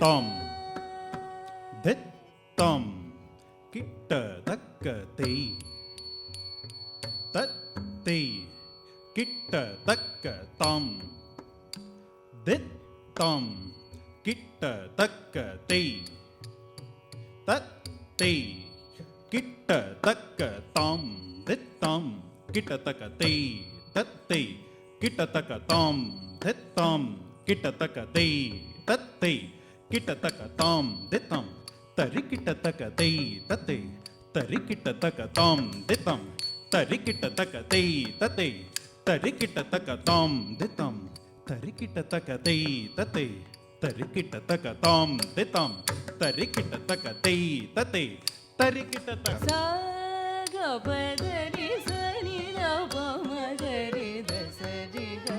தம் தித் தம் கிட்ட தக்க தெய் தத் தெய் கிட்ட தக்க தம் தித் தம் கிட்ட தக்க தெய் தத் தெய் கிட்ட தக்க தம் தித் தம் கிட்ட தக்க தெய் தத் தெய் கிட்ட தக்க தம் தித் தம் கிட்ட தக்க தெய் தத் தெய் கிட்ட தக்க தம் தித் தம் தரி கிட்ட தக்க தெய் தத் தெய் தரி கிட்ட தக்க தம் தித் தம் தரி கிட்ட தக்க தெய் தத் தெய் தரி கிட்ட தக்க தம் தித் தம் தரி கிட்ட தக்க தெய் தத் தெய் தரி கிட்ட தக்க தம் தித் தம் தரி கிட்ட தக்க தெய் தத் தெய் தரி கிட்ட தக்க ச க ப த ரி ச நி த ப ம க ரி த ச ரி க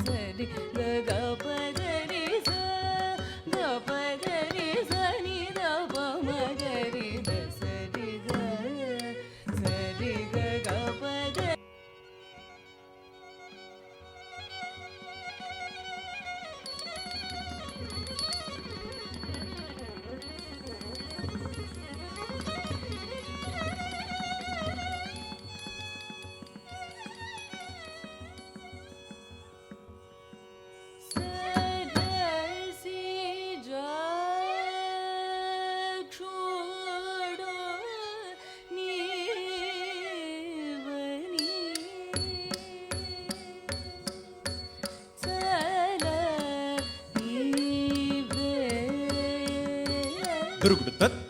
ச ரி க க ப த ரி ச க ப த ரி ச நி த ப ம க ரி த ச ரி க ச ரி க க ப த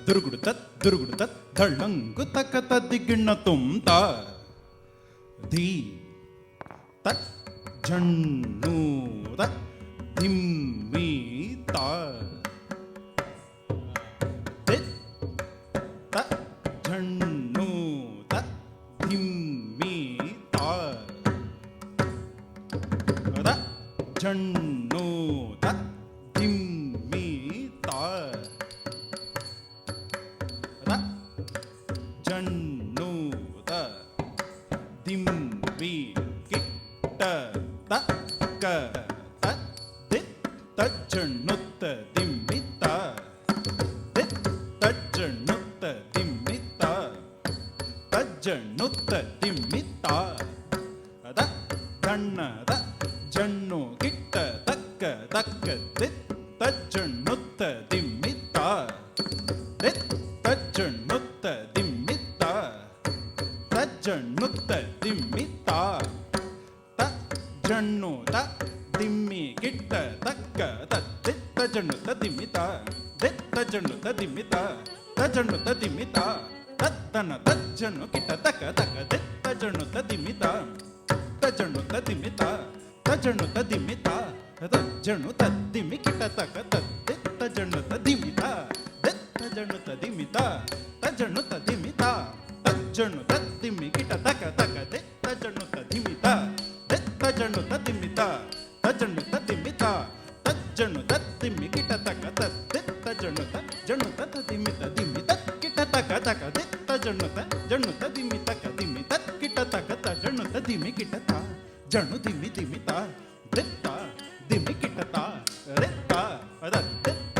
ದುರುಗುಡುತತ್ ದುರುಗುಡುತತ್ ಧಳ್ಳಂಗು ತಕ್ಕ ತದ್ದಿಗಿಣ್ಣ ತುಂಬ ಧೀ ತತ್ ಜಣ್ಣೂದ ಧಿಮ್ಮೀತ ತ ಜಣ್ಣೂದ ಧಿಮ್ಮೀತ ಅದ ಜಣ್ಣೂದ ಧಿಮ್ಮೀತ ಜಣ್ಣೂದ ದಿಂಬಿ ಕಿಟ್ಟ ತಕ್ಕ ದಿತ್ತ ಜಣ್ಣುತ್ತ ದಿಂಬಿತ್ತ ದಿತ್ತ ಜಣ್ಣುತ್ತ ದಿಂಬಿತ್ತ ತಜ್ಜಣ್ಣುತ್ತ ದಿಂಬಿತ್ತ ಅದ ಜಣ್ಣದ ಜಣ್ಣು ಕಿಟ್ಟ ತಕ್ಕ ತಕ್ಕ ದಿತ್ತ ಜಣ್ಣುತ್ತ ದಿಂಬಿತ್ತ ದಿತ್ತ ಜಣ್ಣುತ್ತ ದಿಂಬಿತ್ತ ತಜ್ಜಣ್ಣುತ್ತ ದಿಂಬಿತ್ತ ತ ಜಣ್ಣುತ ದಿಮ್ಮಿ ಕಿಟ್ಟ ತಕ್ಕ ದಿತ್ತ ಜಣ್ಣುತ್ತ ದಿಂಬಿತ ದಿತ್ತ ಜಣ್ಣುತ್ತ ದಿಂಬಿತ ತಜ್ಜಣ್ಣುತ್ತ ದಿಂಬಿತ ತತ್ತನ ತಜ್ಜಣ್ಣು ಕಿಟ್ಟ ತಕ್ಕ ತಕ್ಕ ದಿತ್ತ ಜಣ್ಣುತ್ತ ದಿಂಬಿತ ತಜ್ಜಣ್ಣುತ್ತ ದಿಂಬಿತ ತಜ್ಜಣ್ಣುತ್ತ ದಿಂಬಿತ ತಜ್ಜಣ್ಣುತ್ತ ದಿಮ್ಮಿ ಕಿಟ್ಟ ತಕ್ಕ ದಿತ್ತ ಜಣ್ಣುತ್ತ ದಿಂಬಿತ ದಿತ್ತ ಜಣ್ಣುತ್ತ ದಿಂಬಿತ ತಜ್ಜಣ್ಣುತ್ತ ದಿಂಬಿತ ತಜ್ಜಣ್ಣುತ್ತ ದಿಮ್ಮಿ ಕಿಟ್ಟ ತಕ್ಕ ತಕ್ಕ ದಿತ್ತ ಜಣ್ಣುತ್ತ ದಿಂಬಿತ ದಿತ್ತ ಜಣ್ಣುತ್ತ ದಿಂಬಿತ ತಜ್ಜಣ್ಣುತ್ತ ದಿಂಬಿತ ತಜ್ಜಣ್ಣುತ್ತ ದಿಮ್ಮಿ ಕಿಟ್ಟ ತಕ್ಕ ದಿತ್ತ ಜಣ್ಣುತ್ತ ಜಣ್ಣುತ್ತ ದಿಮ್ಮಿತ ದಿಂಬಿತ ಕಿಟ್ಟ ತಕ್ಕ ತಕ್ಕ ದಿತ್ತ ಜಣ್ಣುತ್ತ ಜಣ್ಣುತ್ತ ದಿಮ್ಮಿ ತಕ್ಕ ದಿಮ್ಮಿತ ಕಿಟ್ಟ ತಕ್ಕ ತಜ್ಜಣ್ಣುತ್ತ ದಿಮ್ಮಿ ಕಿಟ್ಟ ತ ಜಣ್ಣು ದಿಮ್ಮಿ ದಿಮ್ಮಿತ ದಿತ್ತ ದಿಮ್ಮಿ ಕಿಟ್ಟ ತ ರಿತ್ತ ಅದ ದಿತ್ತ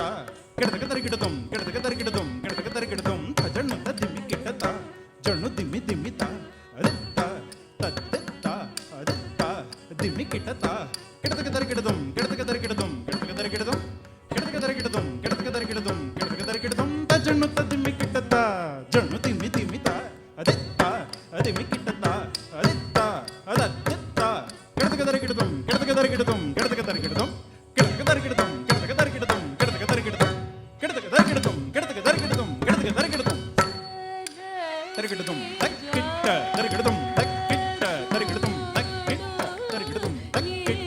ಕಿಡತಕ ತರಿಗಿಡದಂ ಕಿಡತಕ ತರಿಗಿಡದಂ ಕಿಡತಕ ತರಿಗಿಡದಂ ತಜ್ಜಣ್ಣುತ್ತ ದಿಮ್ಮಿ ಕಿಟ್ಟ ತ ಜಣ್ಣು ದಿಮ್ಮಿ ದಿಮ್ಮಿತ ರಿತ್ತ ತದ್ದಿತ್ತ ಅದಿತ್ತ ದಿಮ್ಮಿ ಕಿಟ್ಟ ತ ಕಿಡತಕ ತರಿಗಿಡದಂ ಕಿಡತಕ ತರಿಗಿಡದಂ ಕಿಡತಕ ತರಿಗಿಡದಂ ಕಿಡತಕ ತರಿಗಿಡದಂ ಕಿಡತಕ ತರಿಗಿಡದಂ ಕಿಡತಕ ತರಿಗಿಡದಂ ತಜ್ಜಣ್ಣುತ್ತ ದಿಮ್ಮಿ ಕಿಟ್ಟ ತ ಜಣ್ಣು ದಿಮ್ಮಿ ದಿಮ್ಮಿತ ಅದಿತ್ತ ದಿಮ್ಮಿ ಕಿಟ್ಟ ತ ಅದಿತ್ತ ಅದದಿತ್ತ ಕಿಡತಕ ತರಿಗಿಡದಂ ಕಿಡತಕ ತರಿಗಿಡದಂ ಕಿಡತಕ ತರಿಗಿಡದಂ ಕಿಡತಕ ತರಿಗಿಡದಂ ಕಿಡತಕ ತರಿಗಿಡದಂ ಕಿಡತಕ ತರಿಗಿಡದಂ ಕಿಡತಕ ತರಿಗಿಡದಂ ಕಿಡತಕ ತರಿಗಿಡದಂ ಕಿಡತಕ ತರಿಗಿಡದಂ ತರಿಗಿಡದಂ ತಕ್ಕಿಟ್ಟ ತರಿಗಿಡದಂ ತಕ್ಕಿಟ್ಟ ತರಿಗಿಡದಂ ತಕ್ಕಿಟ್ಟ ತರಿಗಿಡದಂ ತಕ್ಕಿಟ್ಟ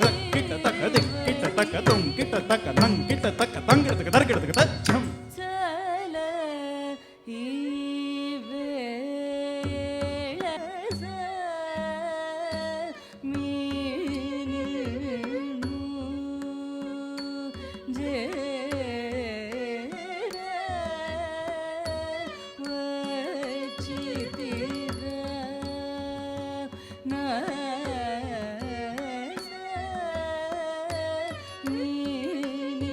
ತಕ್ಕಿಟ್ಟ ತಕ ದಿಕ್ಕಿಟ್ಟ ತಕ ತುಂ ಕಿಟ್ಟ ತಕ ನಂ ಕಿಟ್ಟ ತಕ ತಂಗಿಡತಕ ತರಿಗಿಡತಕ ತಜ್ಜಂ ಚಲ ಈ ವೇಳ ಸ ಮೀ ನಿ ನು ಜೇ ರ ವಚಿತಿ ರ ನ ಸ ಮೀ ನಿ